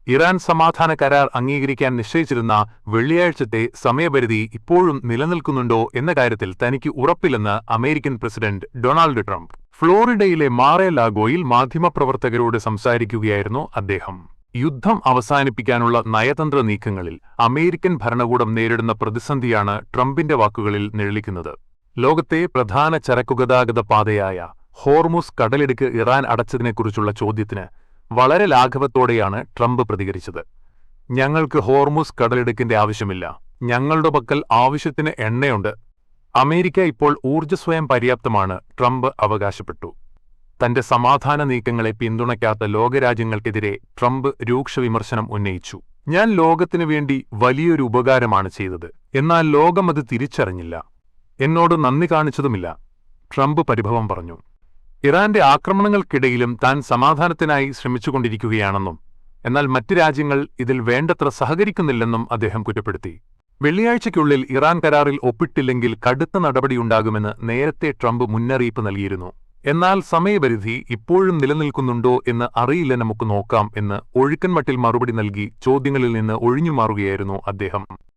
Iran സമാധാന കരാർ അംഗീകരിക്കാൻ നിശ്ചയിച്ചിരുന്ന വെള്ളിയാഴ്ചത്തെ സമയപരിധി ഇപ്പോഴും നിലനിൽക്കുന്നുണ്ടോ എന്ന കാര്യത്തിൽ തനിക്ക് ഉറപ്പില്ലെന്ന് അമേരിക്കൻ പ്രസിഡന്റ് ഡൊണാൾഡ് ട്രംപ് ഫ്ലോറിഡയിലെ മാർ-എ-ലാഗോയിൽ മാധ്യമപ്രവർത്തകരോട് സംസാരിക്കുകയായിരുന്നു അദ്ദേഹം. യുദ്ധം അവസാനിപ്പിക്കാനുള്ള നയതന്ത്ര നീക്കങ്ങളിൽ അമേരിക്കൻ ഭരണകൂടം നേരിടുന്ന പ്രതിസന്ധിയാണ് ട്രംപിന്റെ വാക്കുകളിൽ നിഴലിക്കുന്നത്. ലോകത്തെ പ്രധാന ചരക്കുഗതാഗത പാതയായ ഹോർമുസ് കടലിടുക്ക് ഇറാൻ അടച്ചതിനെക്കുറിച്ചുള്ള ചോദ്യത്തിന് വളരെ ലാഘവത്തോടെയാണ് ട്രംപ് പ്രതികരിച്ചത്. ഞങ്ങൾക്ക് ഹോർമുസ് കടലിടുക്കിന്റെ ആവശ്യമില്ല, ഞങ്ങളുടെ പക്കൽ ആവശ്യത്തിന് എണ്ണയുണ്ട്. അമേരിക്ക ഇപ്പോൾ ഊർജ്ജസ്വയം പര്യാപ്തമാണ്, ട്രംപ് അവകാശപ്പെട്ടു. തന്റെ സമാധാന നീക്കങ്ങളെ പിന്തുണയ്ക്കാത്ത ലോകരാജ്യങ്ങൾക്കെതിരെ ട്രംപ് രൂക്ഷ വിമർശനം ഉന്നയിച്ചു. ഞാൻ ലോകത്തിനു വേണ്ടി വലിയൊരു ഉപകാരമാണ് ചെയ്തത്, എന്നാൽ ലോകം അത് തിരിച്ചറിഞ്ഞില്ല, എന്നോട് നന്ദി കാണിച്ചതുമില്ല, ട്രംപ് പരിഭവം പറഞ്ഞു. ഇറാന്റെ ആക്രമണങ്ങൾക്കിടയിലും താൻ സമാധാനത്തിനായി ശ്രമിച്ചുകൊണ്ടിരിക്കുകയാണെന്നും എന്നാൽ മറ്റ് രാജ്യങ്ങൾ ഇതിൽ വേണ്ടത്ര സഹകരിക്കുന്നില്ലെന്നും അദ്ദേഹം കുറ്റപ്പെടുത്തി. വെള്ളിയാഴ്ചയ്ക്കുള്ളിൽ ഇറാൻ കരാറിൽ ഒപ്പിട്ടില്ലെങ്കിൽ കടുത്ത നടപടിയുണ്ടാകുമെന്ന് നേരത്തെ ട്രംപ് മുന്നറിയിപ്പ് നൽകിയിരുന്നു. എന്നാൽ സമയപരിധി ഇപ്പോഴും നിലനിൽക്കുന്നുണ്ടോ എന്ന് അറിയില്ല, നമുക്ക് നോക്കാം എന്ന് ഒഴുക്കൻ മട്ടിൽ മറുപടി നൽകി ചോദ്യങ്ങളിൽ നിന്ന് ഒഴിഞ്ഞുമാറുകയായിരുന്നു അദ്ദേഹം.